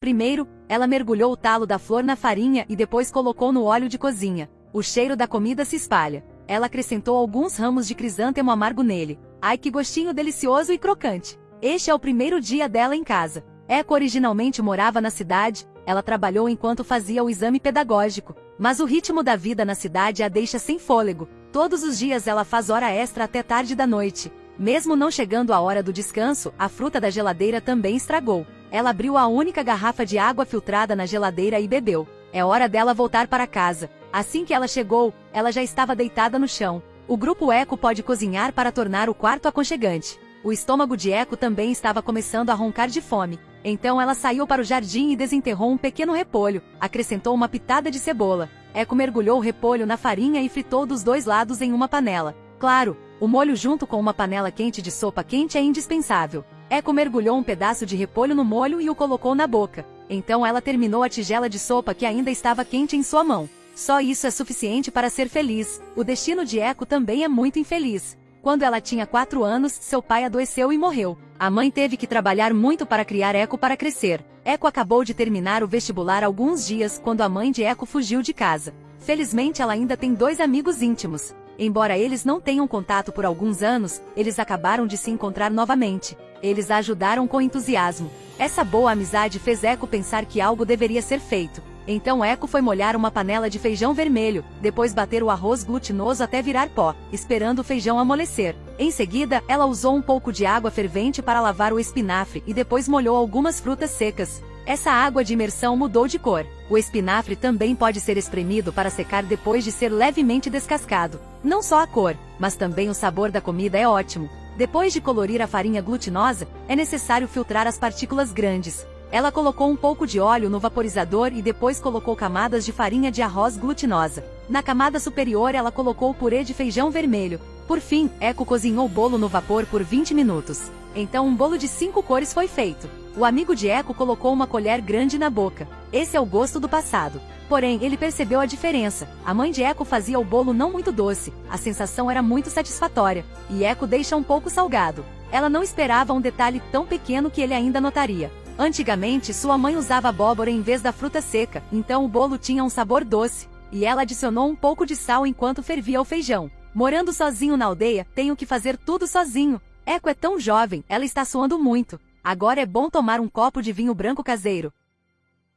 Primeiro, ela mergulhou o talo da flor na farinha e depois colocou no óleo de cozinha. O cheiro da comida se espalha. Ela acrescentou alguns ramos de crisântemo amargo nele. Ai, que gostinho delicioso e crocante! Este é o primeiro dia dela em casa. Eco originalmente morava na cidade, ela trabalhou enquanto fazia o exame pedagógico. Mas o ritmo da vida na cidade a deixa sem fôlego. Todos os dias ela faz hora extra até tarde da noite. Mesmo não chegando a hora do descanso, a fruta da geladeira também estragou. Ela abriu a única garrafa de água filtrada na geladeira e bebeu. É hora dela voltar para casa. Assim que ela chegou, ela já estava deitada no chão. O grupo Eco pode cozinhar para tornar o quarto aconchegante. O estômago de Eco também estava começando a roncar de fome. Então ela saiu para o jardim e desenterrou um pequeno repolho. Acrescentou uma pitada de cebola. Eco mergulhou o repolho na farinha e fritou dos dois lados em uma panela. Claro, o molho junto com uma panela quente de sopa quente é indispensável. Eco mergulhou um pedaço de repolho no molho e o colocou na boca. Então ela terminou a tigela de sopa que ainda estava quente em sua mão. Só isso é suficiente para ser feliz. O destino de Eco também é muito infeliz. Quando ela tinha 4 anos, seu pai adoeceu e morreu. A mãe teve que trabalhar muito para criar Eco para crescer. Eco acabou de terminar o vestibular há alguns dias quando a mãe de Eco fugiu de casa. Felizmente ela ainda tem 2 amigos íntimos. Embora eles não tenham contato por alguns anos, eles acabaram de se encontrar novamente. Eles a ajudaram com entusiasmo. Essa boa amizade fez Eco pensar que algo deveria ser feito. Então Eco foi molhar uma panela de feijão vermelho, depois bater o arroz glutinoso até virar pó, esperando o feijão amolecer. Em seguida, ela usou um pouco de água fervente para lavar o espinafre e depois molhou algumas frutas secas. Essa água de imersão mudou de cor. O espinafre também pode ser espremido para secar depois de ser levemente descascado. Não só a cor, mas também o sabor da comida é ótimo. Depois de colorir a farinha glutinosa, é necessário filtrar as partículas grandes. Ela colocou um pouco de óleo no vaporizador e depois colocou camadas de farinha de arroz glutinosa. Na camada superior ela colocou o purê de feijão vermelho. Por fim, Eco cozinhou o bolo no vapor por 20 minutos. Então um bolo de 5 cores foi feito. O amigo de Eco colocou uma colher grande na boca. Esse é o gosto do passado. Porém, ele percebeu a diferença. A mãe de Eco fazia o bolo não muito doce. A sensação era muito satisfatória. E Eco deixa um pouco salgado. Ela não esperava um detalhe tão pequeno que ele ainda notaria. Antigamente, sua mãe usava abóbora em vez da fruta seca, então o bolo tinha um sabor doce. E ela adicionou um pouco de sal enquanto fervia o feijão. Morando sozinho na aldeia, tenho que fazer tudo sozinho. Eco é tão jovem, ela está suando muito. Agora é bom tomar um copo de vinho branco caseiro.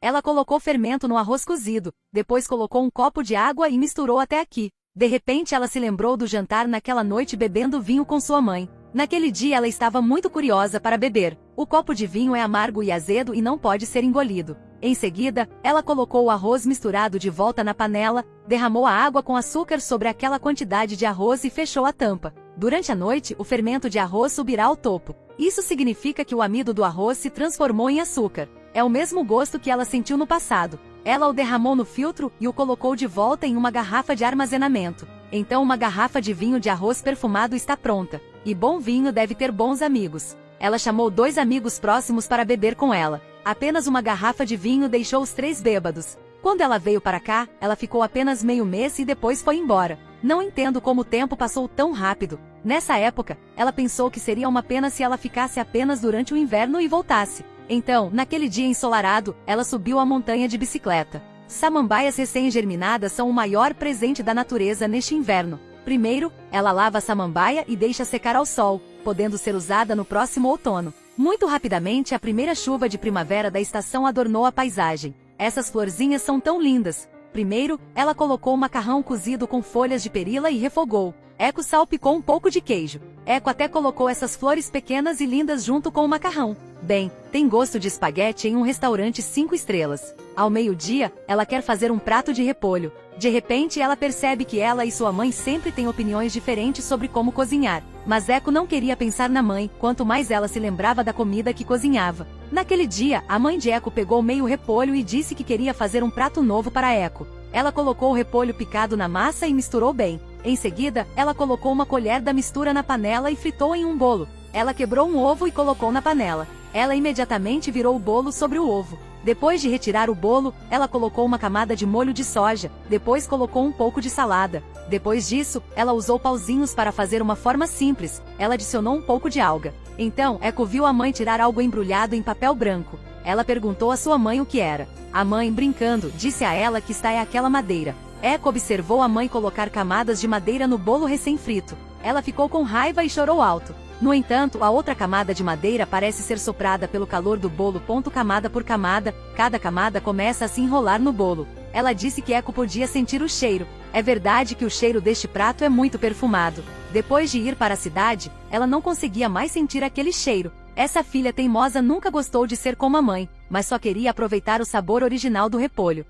Ela colocou fermento no arroz cozido, depois colocou um copo de água e misturou até aqui. De repente ela se lembrou do jantar naquela noite bebendo vinho com sua mãe. Naquele dia ela estava muito curiosa para beber. O copo de vinho é amargo e azedo e não pode ser engolido. Em seguida, ela colocou o arroz misturado de volta na panela, derramou a água com açúcar sobre aquela quantidade de arroz e fechou a tampa. Durante a noite, o fermento de arroz subirá ao topo. Isso significa que o amido do arroz se transformou em açúcar. É o mesmo gosto que ela sentiu no passado. Ela o derramou no filtro e o colocou de volta em uma garrafa de armazenamento. Então uma garrafa de vinho de arroz perfumado está pronta. E bom vinho deve ter bons amigos. Ela chamou 2 amigos próximos para beber com ela. Apenas uma garrafa de vinho deixou os 3 bêbados. Quando ela veio para cá, ela ficou apenas meio mês e depois foi embora. Não entendo como o tempo passou tão rápido. Nessa época, ela pensou que seria uma pena se ela ficasse apenas durante o inverno e voltasse. Então, naquele dia ensolarado, ela subiu a montanha de bicicleta. Samambaias recém-germinadas são o maior presente da natureza neste inverno. Primeiro, ela lava a samambaia e deixa secar ao sol, podendo ser usada no próximo outono. Muito rapidamente, a primeira chuva de primavera da estação adornou a paisagem. Essas florzinhas são tão lindas. Primeiro, ela colocou o macarrão cozido com folhas de perila e refogou. Eco salpicou um pouco de queijo. Eco até colocou essas flores pequenas e lindas junto com o macarrão. Bem, tem gosto de espaguete em um restaurante 5 estrelas. Ao meio-dia, ela quer fazer um prato de repolho. De repente, ela percebe que ela e sua mãe sempre têm opiniões diferentes sobre como cozinhar. Mas Eco não queria pensar na mãe, quanto mais ela se lembrava da comida que cozinhava. Naquele dia, a mãe de Eco pegou meio repolho e disse que queria fazer um prato novo para Eco. Ela colocou o repolho picado na massa e misturou bem. Em seguida, ela colocou uma colher da mistura na panela e fritou em um bolo. Ela quebrou um ovo e colocou na panela. Ela imediatamente virou o bolo sobre o ovo. Depois de retirar o bolo, ela colocou uma camada de molho de soja, depois colocou um pouco de salada. Depois disso, ela usou pauzinhos para fazer uma forma simples. Ela adicionou um pouco de alga. Então, Eco viu a mãe tirar algo embrulhado em papel branco. Ela perguntou à sua mãe o que era. A mãe, brincando, disse a ela que está é aquela madeira. Eco observou a mãe colocar camadas de madeira no bolo recém-frito. Ela ficou com raiva e chorou alto. No entanto, a outra camada de madeira parece ser soprada pelo calor do bolo. Camada por camada, cada camada começa a se enrolar no bolo. Ela disse que Eco podia sentir o cheiro. É verdade que o cheiro deste prato é muito perfumado. Depois de ir para a cidade, ela não conseguia mais sentir aquele cheiro. Essa filha teimosa nunca gostou de ser como a mãe, mas só queria aproveitar o sabor original do repolho.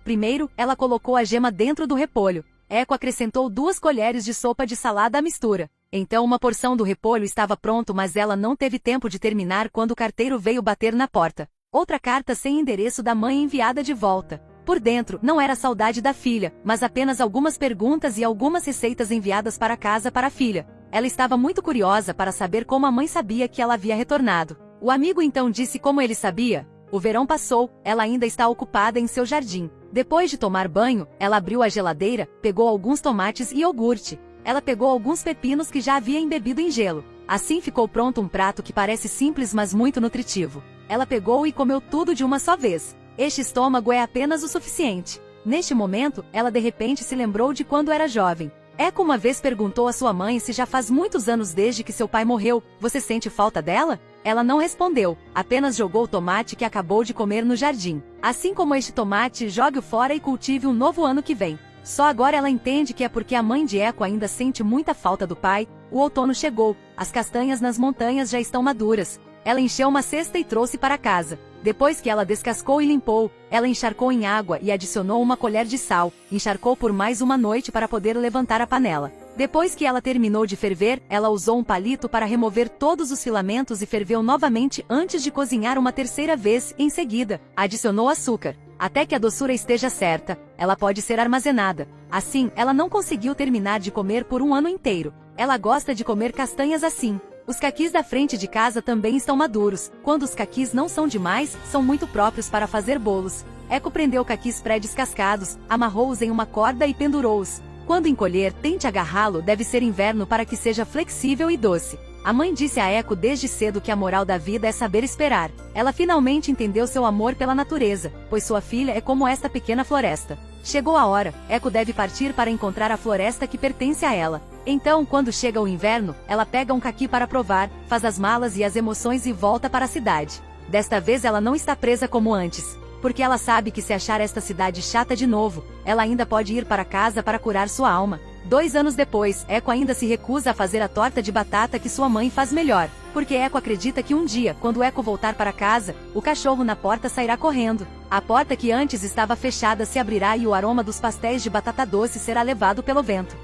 Primeiro, ela colocou a gema dentro do repolho. Eco acrescentou 2 colheres de sopa de salada à mistura. Então uma porção do repolho estava pronto, mas ela não teve tempo de terminar quando o carteiro veio bater na porta. Outra carta sem endereço da mãe enviada de volta. Por dentro, não era saudade da filha, mas apenas algumas perguntas e algumas receitas enviadas para casa para a filha. Ela estava muito curiosa para saber como a mãe sabia que ela havia retornado. O amigo então disse como ele sabia. O verão passou, ela ainda está ocupada em seu jardim. Depois de tomar banho, ela abriu a geladeira, pegou alguns tomates e iogurte. Ela pegou alguns pepinos que já havia embebido em gelo. Assim ficou pronto um prato que parece simples mas muito nutritivo. Ela pegou e comeu tudo de uma só vez. Este estômago é apenas o suficiente. Neste momento, ela de repente se lembrou de quando era jovem. Eco uma vez perguntou à sua mãe se já faz muitos anos desde que seu pai morreu. Você sente falta dela? Ela não respondeu, apenas jogou o tomate que acabou de comer no jardim. Assim como este tomate, jogue-o fora e cultive um novo ano que vem. Só agora ela entende que é porque a mãe de Eco ainda sente muita falta do pai. O outono chegou, as castanhas nas montanhas já estão maduras. Ela encheu uma cesta e trouxe para casa. Depois que ela descascou e limpou, ela encharcou em água e adicionou uma colher de sal. Encharcou por mais uma noite para poder levantar a panela. Depois que ela terminou de ferver, ela usou um palito para remover todos os filamentos e ferveu novamente antes de cozinhar uma terceira vez. Em seguida, adicionou açúcar. Até que a doçura esteja certa, ela pode ser armazenada. Assim, ela não conseguiu terminar de comer por um ano inteiro. Ela gosta de comer castanhas assim. Os caquis da frente de casa também estão maduros. Quando os caquis não são demais, são muito próprios para fazer bolos. Eco prendeu caquis pré-descascados, amarrou-os em uma corda e pendurou-os. Quando encolher, tente agarrá-lo, deve ser inverno para que seja flexível e doce. A mãe disse a Eco desde cedo que a moral da vida é saber esperar. Ela finalmente entendeu seu amor pela natureza, pois sua filha é como esta pequena floresta. Chegou a hora, Eco deve partir para encontrar a floresta que pertence a ela. Então, quando chega o inverno, ela pega um caqui para provar, faz as malas e as emoções e volta para a cidade. Desta vez ela não está presa como antes, porque ela sabe que se achar esta cidade chata de novo, ela ainda pode ir para casa para curar sua alma. 2 anos depois, Eco ainda se recusa a fazer a torta de batata que sua mãe faz melhor, porque Eco acredita que um dia, quando Eco voltar para casa, o cachorro na porta sairá correndo. A porta que antes estava fechada se abrirá e o aroma dos pastéis de batata doce será levado pelo vento.